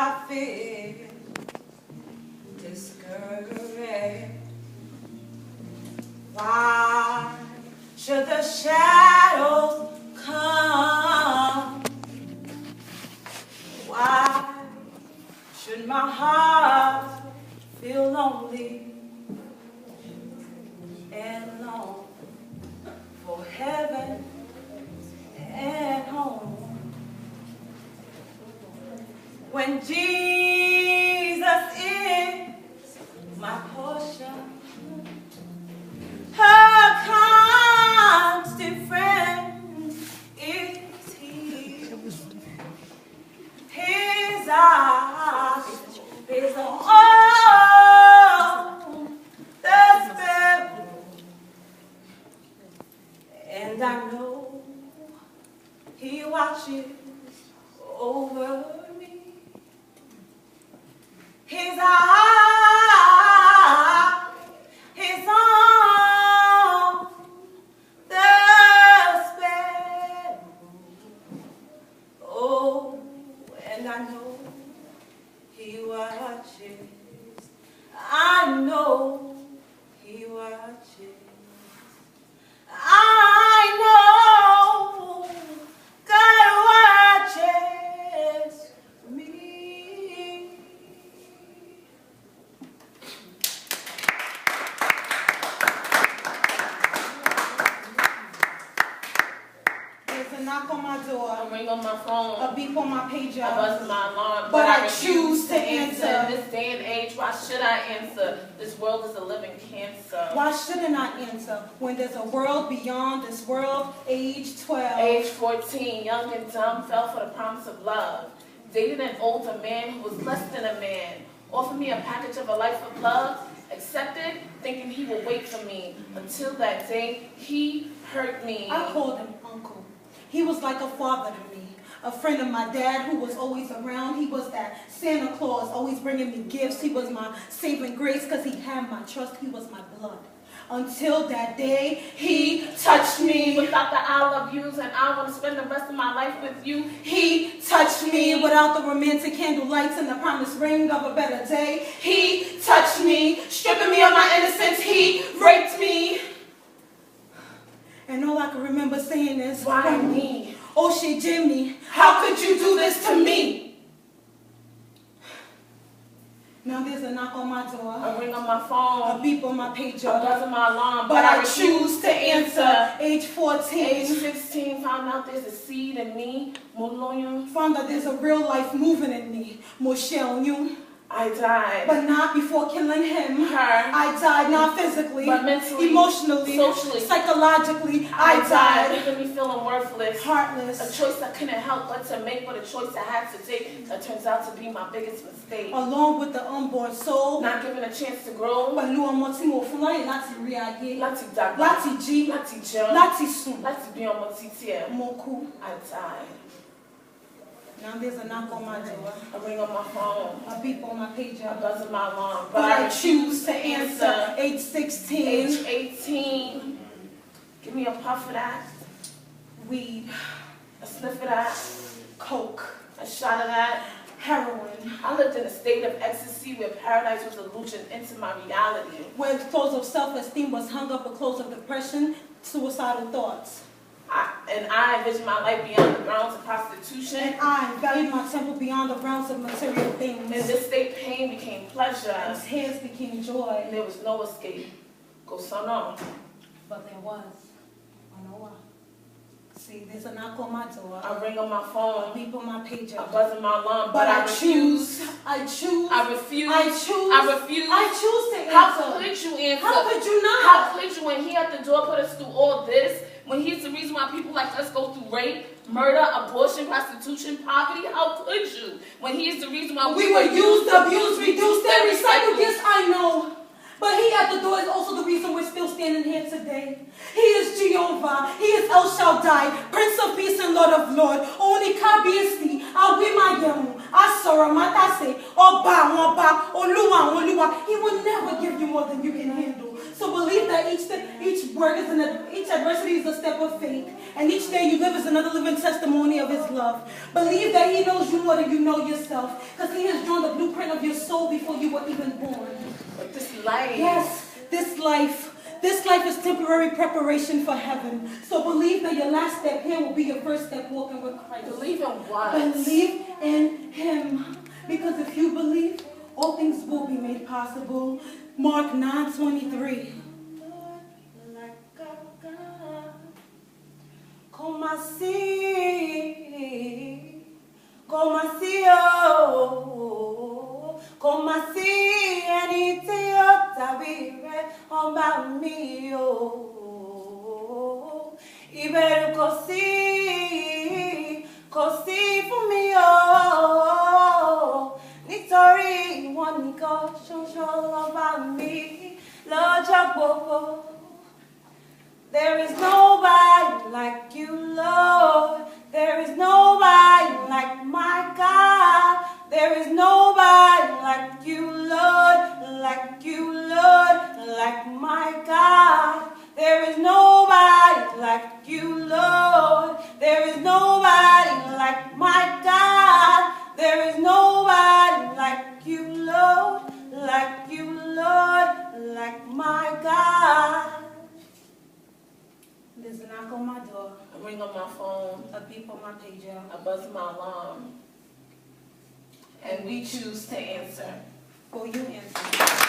I feel discouraged. Why should the shadows come? Why should my heart feel lonely and long for heaven and home? When Jesus is my portion, her constant friend is He. His eyes is on the sparrow, and I know He watches over me. His eye is on the sparrow. Oh, and I know He watches. I know He watches. I know God watches me. There's a knock on my door, A ring on my phone, a beep on my pager, a buzz in my alarm, but I choose to answer. In this day and age, why should I answer? This world is a living cancer. Why shouldn't I answer when there's a world beyond this world? Age 12. Age 14, young and dumb, fell for the promise of love. Dated an older man who was less than a man. Offered me a package of a life of love. Accepted, thinking he would wait for me. Until that day, he hurt me. I called him uncle. He was like a father to me. A friend of my dad who was always around. He was that Santa Claus, always bringing me gifts. He was my saving grace because he had my trust. He was my blood. Until that day, he touched me. Without the I love yous and I want to spend the rest of my life with you. He touched me without the romantic candle lights and the promised ring of a better day. He touched me, stripping me of my innocence. He raped me. And all I can remember saying is, Why me? Oh shit, Jimmy, how could you do this to me? Now there's a knock on my door, A ring on my phone, a beep on my pager, a buzz in my alarm, but I choose to answer. Age 14. Age 16, found out there's a seed in me. Moloyun. Found that there's a real life moving in me. Moshe Onyun. I died. But not before killing him. Her. I died, not physically, But mentally, emotionally, socially, psychologically. I died. Leaving me feeling worthless. Heartless. A choice I couldn't help but to make, but a choice I had to take that turns out to be my biggest mistake. Along with the unborn soul. Not given a chance to grow. Pẹ̀lú ọmọ tí mo fún láyè láti rí ayé. Láti dàgbà. Láti jí. Láti jẹun. Láti sùn. Láti bí ọmọ títí ẹ̀. Mo kú. I died. Now there's a knock on my door, A ring on my phone, a beep on my a pager, buzz in my alarm, but I choose to answer. Age 16. Age 18, give me a puff of that, Weed, a sniff of that, coke, a shot of that. heroin. I lived in a state of ecstasy where paradise was illusion into my reality. Where the clothes of self-esteem was hung up with clothes of depression, suicidal thoughts. I envisioned my life beyond the grounds of prostitution. And I valued my temple beyond the realms of material things. In this state, pain became pleasure. And tears became joy. And there was no escape. Go son on. But there was. I know why. See, there's a knock on my door, A ring on my a phone, beep on my pager. a buzz in my alarm, But I refuse. choose. I choose. I refuse. I choose. I refuse. I choose to How answer. could you answer? How could you not? How could you, when he at the door put us through all this, when he's the reason why people like us go through rape, murder, abortion, prostitution, poverty? How could you? When he is the reason why We were used, abused, reduced, and recycled. Yes, I know. But he at the door is also the reason we're still standing here today. He is Jehovah. He is El Shaddai, Prince of Peace and Lord of Lords. Only Kabiesi, Awimayemu, Asora Matase, Oba, Oluwa. He will never give you more than you can handle. So So believe that each adversity is a step of faith, and each day you live is another living testimony of His love. Believe that He knows you more than you know yourself, because He has drawn the blueprint of your soul before you were even born. But this life. Yes, this life is temporary preparation for heaven. So believe that your last step here will be your first step walking with Christ. Believe in what? Believe in Him. Because if you believe, all things will be made possible. Mark 9:23. Como assim, ẹni tí ó tàbí rẹ̀ ọba mi o. Ìbẹ̀rù kò sí fún mi o. Nítorí ìwọ nìkan ṣoṣo lọ́ba mi lọ́jọ́ gbogbo. There is nobody like you, Lord. There is nobody like my God. There is nobody like you, Lord, like you, Lord, like my God. There is nobody like you, Lord. There is nobody like my God. There is nobody like you, Lord, like you, Lord, like my God. There's a knock on my door, A ring on my phone, a beep on my pager. a buzz in my alarm, and we choose to answer. Will you answer?